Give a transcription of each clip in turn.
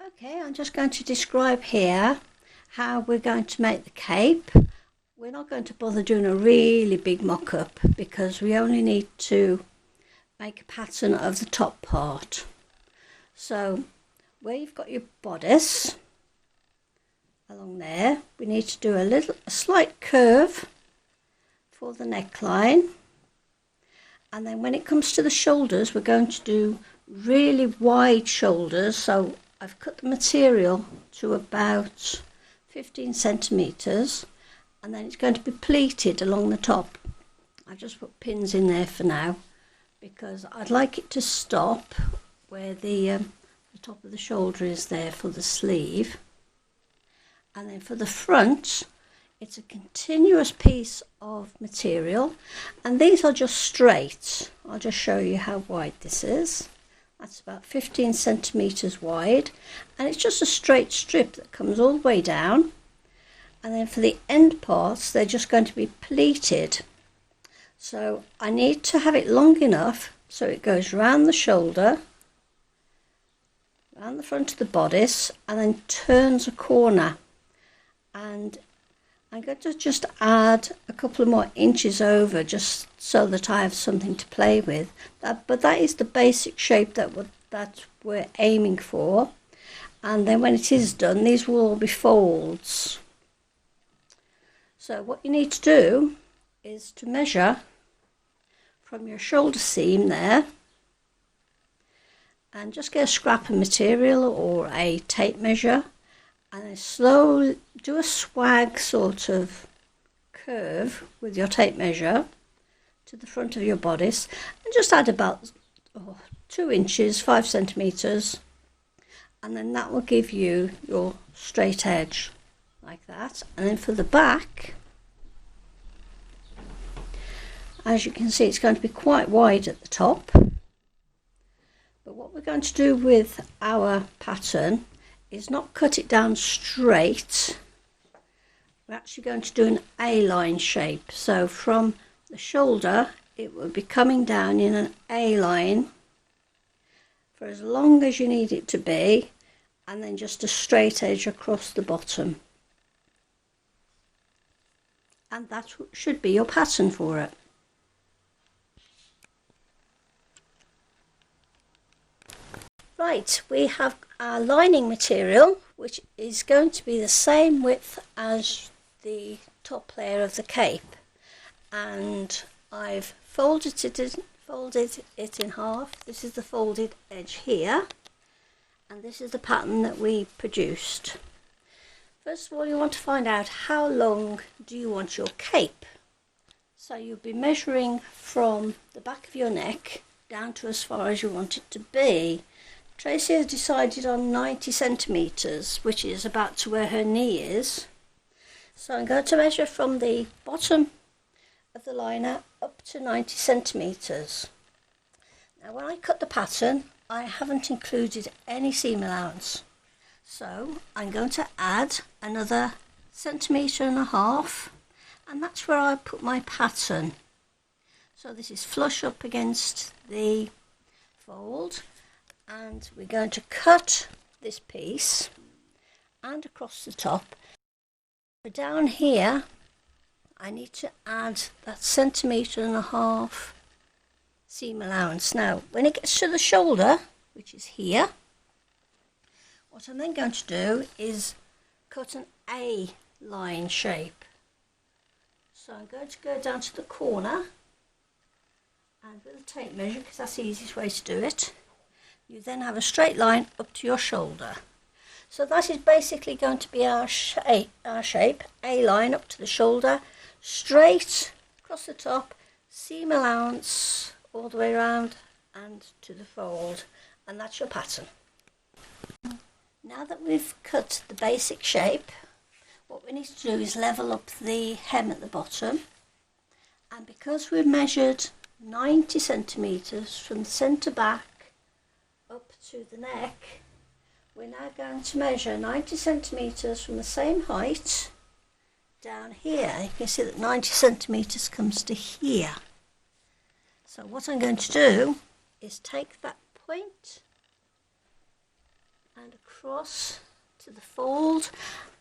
Okay, I'm just going to describe here how we're going to make the cape. We're not going to bother doing a really big mock-up because we only need to make a pattern of the top part. So where you've got your bodice along there, we need to do a slight curve for the neckline, and then when it comes to the shoulders, we're going to do really wide shoulders. So I've cut the material to about 15 centimetres, and then it's going to be pleated along the top. I've just put pins in there for now because I'd like it to stop where the top of the shoulder is there for the sleeve. And then for the front, it's a continuous piece of material, and these are just straight. I'll just show you how wide this is. That's about 15 centimetres wide, and it's just a straight strip that comes all the way down. And then for the end parts, they're just going to be pleated. So I need to have it long enough so it goes round the shoulder, round the front of the bodice, and then turns a corner. And I'm going to just add a couple of more inches over just so that I have something to play with. But that is the basic shape that we're aiming for. And then when it is done, these will all be folds. So what you need to do is to measure from your shoulder seam there, and just get a scrap of material or a tape measure, and then slowly do a swag sort of curve with your tape measure to the front of your bodice, and just add about 2 inches, 5 centimetres, and then that will give you your straight edge like that. And then for the back, as you can see, it's going to be quite wide at the top. But what we're going to do with our pattern is not cut it down straight. We're actually going to do an A-line shape. So from the shoulder, it will be coming down in an A-line for as long as you need it to be, and then just a straight edge across the bottom. And that should be your pattern for it. Right, we have our lining material, which is going to be the same width as the top layer of the cape, and I've folded it in half. This is the folded edge here, and this is the pattern that we produced. First of all, you want to find out how long do you want your cape. So you'll be measuring from the back of your neck down to as far as you want it to be. Tracy has decided on 90 centimetres, which is about to where her knee is. So I'm going to measure from the bottom of the liner up to 90 centimetres. Now when I cut the pattern, I haven't included any seam allowance. So I'm going to add another 1.5 centimetres, and that's where I put my pattern. So this is flush up against the fold. And we're going to cut this piece and across the top. But down here, I need to add that 1.5 centimetres seam allowance. Now, when it gets to the shoulder, which is here, what I'm then going to do is cut an A-line shape. So I'm going to go down to the corner, and with a tape measure, because that's the easiest way to do it, you then have a straight line up to your shoulder. So that is basically going to be our shape, A-line up to the shoulder, straight across the top, seam allowance all the way around and to the fold, and that's your pattern. Now that we've cut the basic shape, what we need to do is level up the hem at the bottom, and because we've measured 90 centimetres from the centre back up to the neck, we're now going to measure 90 centimetres from the same height down here. You can see that 90 centimetres comes to here. So what I'm going to do is take that point and across to the fold,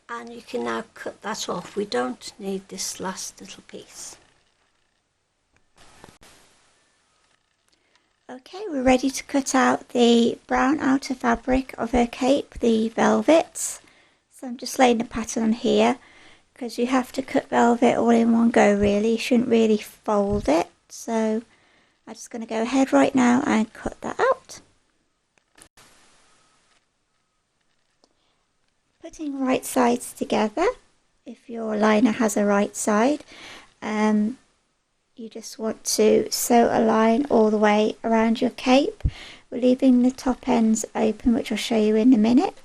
and you can now cut that off. We don't need this last little piece. Okay, we're ready to cut out the brown outer fabric of her cape, the velvet. So I'm just laying the pattern on here, because you have to cut velvet all in one go really. You shouldn't really fold it. So I'm just going to go ahead right now and cut that out. Putting right sides together, if your liner has a right side, you just want to sew a line all the way around your cape. We're leaving the top ends open, which I'll show you in a minute.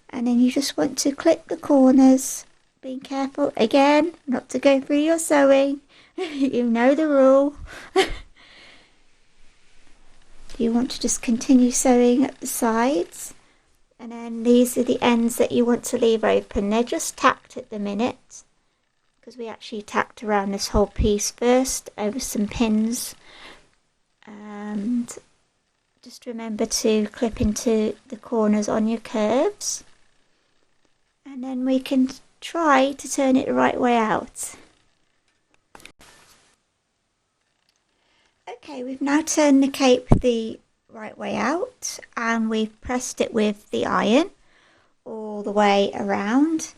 And then you just want to clip the corners, being careful again not to go through your sewing. You know the rule. You want to just continue sewing at the sides, and then these are the ends that you want to leave open. They're just tacked at the minute, because we actually tacked around this whole piece first over some pins. And just remember to clip into the corners on your curves, and then we can try to turn it the right way out. Okay, we've now turned the cape the right way out, and we've pressed it with the iron all the way around.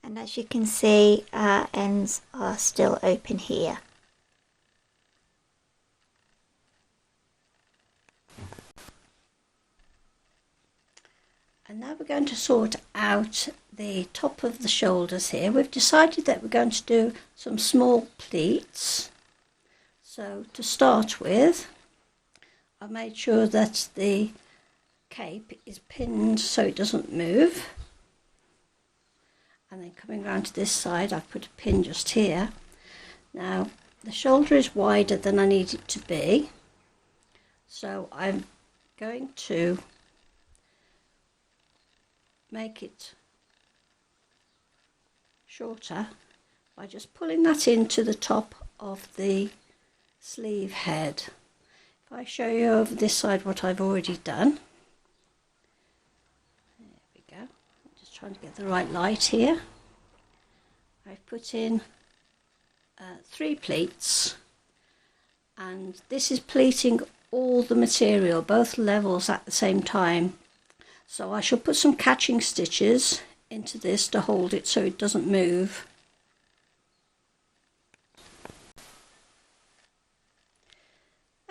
And as you can see, our ends are still open here. And now we're going to sort out the top of the shoulders here. We've decided that we're going to do some small pleats. So to start with, I made sure that the cape is pinned so it doesn't move. And then coming around to this side, I've put a pin just here. Now the shoulder is wider than I need it to be, so I'm going to make it shorter by just pulling that into the top of the sleeve head. If I show you over this side what I've already done. There we go. I'm just trying to get the right light here. I've put in 3 pleats, and this is pleating all the material, both levels at the same time. So I shall put some catching stitches into this to hold it so it doesn't move.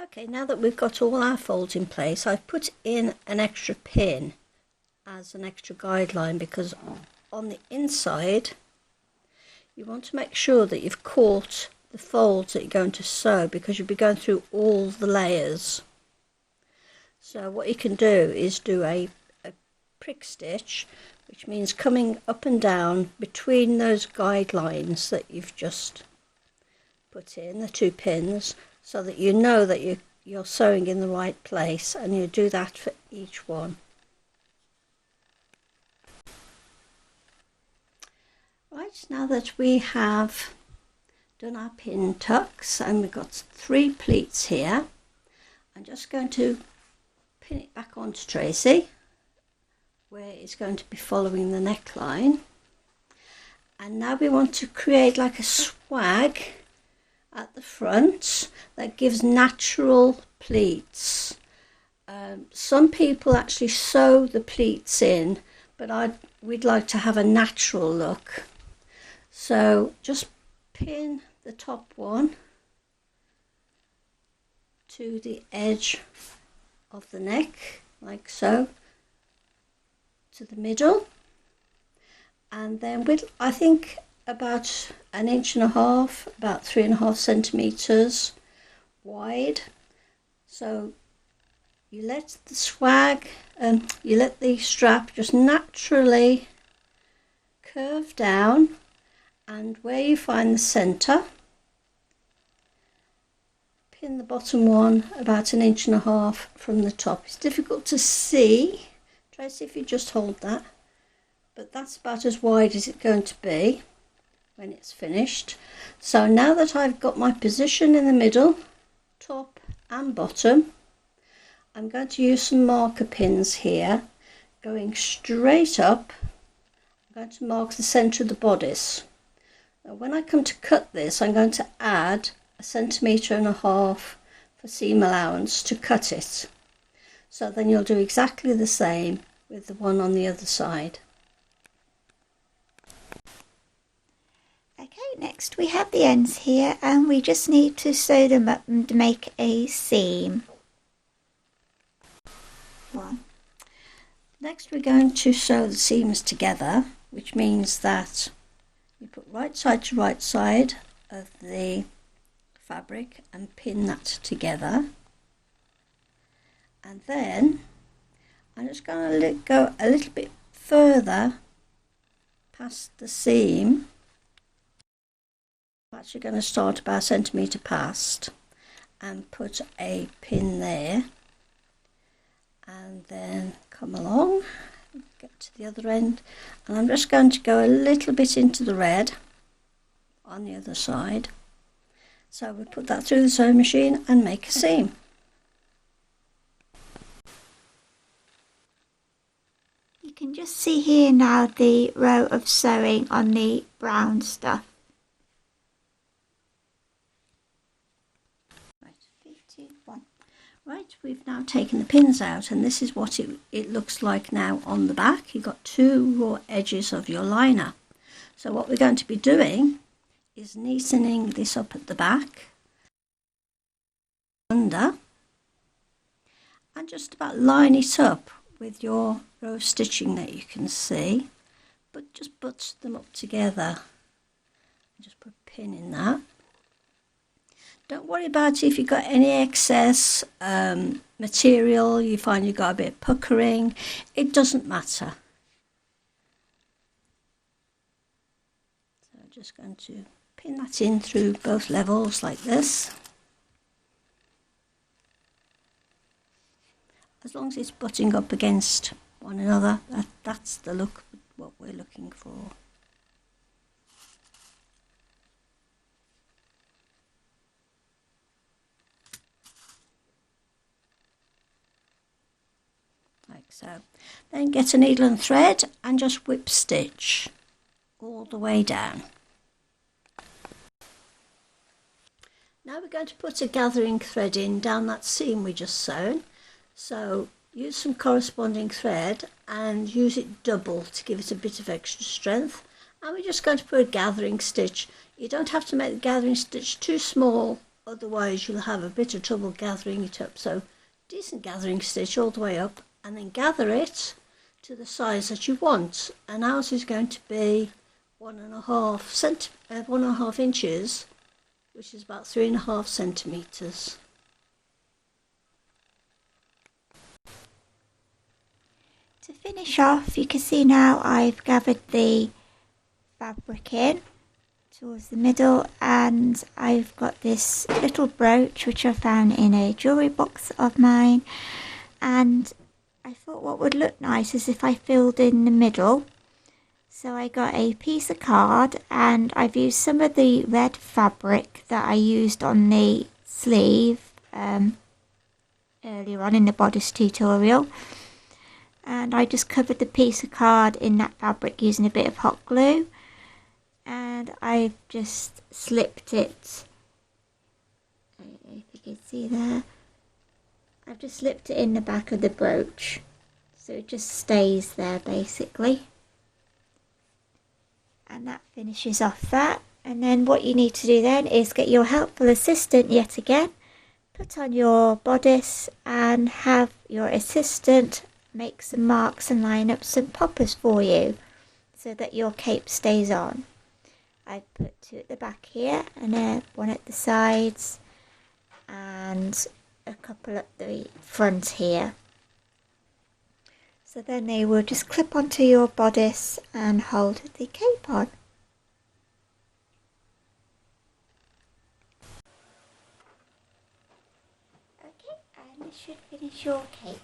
Okay, now that we've got all our folds in place, I've put in an extra pin as an extra guideline, because on the inside you want to make sure that you've caught the folds that you're going to sew, because you'll be going through all the layers. So what you can do is do a prick stitch, which means coming up and down between those guidelines that you've just put in, the 2 pins, so that you know that you're sewing in the right place, and you do that for each one. Right, now that we have done our pin tucks and we've got 3 pleats here, I'm just going to pin it back onto Tracy, where it's going to be following the neckline. And now we want to create like a swag at the front that gives natural pleats. Some people actually sew the pleats in, but we'd like to have a natural look. So just pin the top one to the edge of the neck, like so, to the middle, and then with, I think, about 1.5 inches, about 3.5 centimeters wide. So you let the swag, you let the strap just naturally curve down, and where you find the center, pin the bottom one about 1.5 inches from the top. It's difficult to see. Try to see if you just hold that, but that's about as wide as it's going to be when it's finished. So now that I've got my position in the middle, top and bottom, I'm going to use some marker pins here, going straight up, I'm going to mark the centre of the bodice. Now when I come to cut this, I'm going to add 1.5 centimetres for seam allowance to cut it. So then you'll do exactly the same with the one on the other side. Okay, next we have the ends here and we just need to sew them up and make a seam. One. Next we're going to sew the seams together, which means that you put right side to right side of the fabric and pin that together. And then I'm just going to go a little bit further past the seam. I'm actually going to start about 1 centimetre past and put a pin there, and then come along, get to the other end, and I'm just going to go a little bit into the red on the other side. So we put that through the sewing machine and make a seam. You can just see here now the row of sewing on the brown stuff. Right, 3, 2, 1. Right, we've now taken the pins out, and this is what it looks like now on the back. You've got 2 raw edges of your liner. So what we're going to be doing is neatening this up at the back, under, and just about line it up with your row of stitching that you can see, but just butch them up together. Just put a pin in that. Don't worry about if you've got any excess material, you find you've got a bit of puckering, it doesn't matter. So I'm just going to pin that in through both levels like this. As long as it's butting up against one another, that's the look, what we're looking for. Like so. Then get a needle and thread and just whip stitch all the way down. Now we're going to put a gathering thread in down that seam we just sewn. So use some corresponding thread and use it double to give it a bit of extra strength. And we're just going to put a gathering stitch. You don't have to make the gathering stitch too small, otherwise you'll have a bit of trouble gathering it up. So decent gathering stitch all the way up, and then gather it to the size that you want. And ours is going to be 1.5 inches, which is about 3.5 centimetres. To finish off, you can see now I've gathered the fabric in towards the middle, and I've got this little brooch which I found in a jewellery box of mine, and I thought what would look nice is if I filled in the middle. So I got a piece of card and I've used some of the red fabric that I used on the sleeve earlier on in the bodice tutorial. And I just covered the piece of card in that fabric using a bit of hot glue, and I've just slipped it, if you can see there, I've just slipped it in the back of the brooch so it just stays there basically, and that finishes off that. And then what you need to do then is get your helpful assistant yet again, put on your bodice and have your assistant make some marks and line up some poppers for you so that your cape stays on. I put 2 at the back here and then 1 at the sides and a couple at the front here. So then they will just clip onto your bodice and hold the cape on. Okay, and this should finish your cape.